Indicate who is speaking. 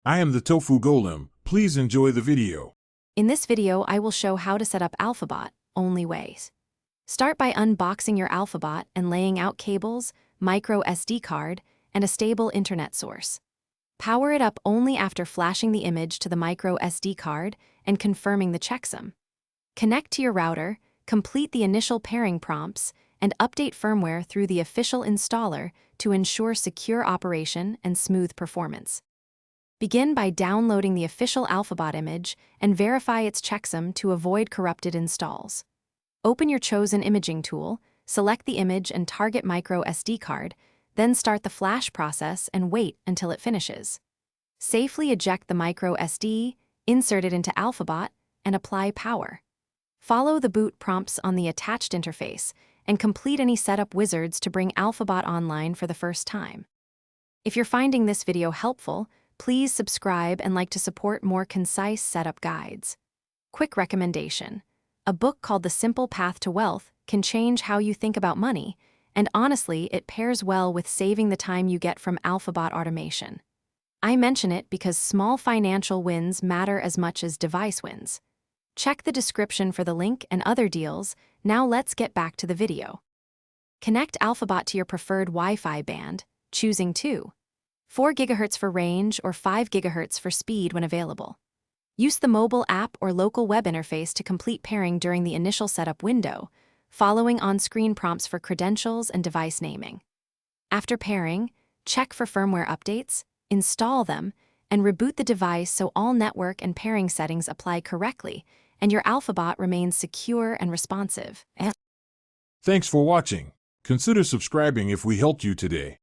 Speaker 1: I am the Tofu Golem. Please enjoy the video.
Speaker 2: In this video, I will show how to set up Alphabot, only ways. Start by unboxing your Alphabot and laying out cables, micro SD card, and a stable internet source. Power it up only after flashing the image to the micro SD card and confirming the checksum. Connect to your router, complete the initial pairing prompts, and update firmware through the official installer to ensure secure operation and smooth performance. Begin by downloading the official Alphabot image and verify its checksum to avoid corrupted installs. Open your chosen imaging tool, select the image and target micro SD card, then start the flash process and wait until it finishes. Safely eject the micro SD, insert it into Alphabot, and apply power. Follow the boot prompts on the attached interface and complete any setup wizards to bring Alphabot online for the first time. If you're finding this video helpful, please subscribe and like to support more concise setup guides. Quick recommendation: a book called The Simple Path to Wealth can change how you think about money, and honestly, it pairs well with saving the time you get from Alphabot automation. I mention it because small financial wins matter as much as device wins. Check the description for the link and other deals. Now let's get back to the video. Connect Alphabot to your preferred Wi-Fi band, choosing 4 GHz for range or 5 GHz for speed when available. Use the mobile app or local web interface to complete pairing during the initial setup window, following on-screen prompts for credentials and device naming. After pairing, check for firmware updates, install them, and reboot the device so all network and pairing settings apply correctly and your Alphabot remains secure and responsive.
Speaker 1: Thanks for watching. Consider subscribing if we helped you today.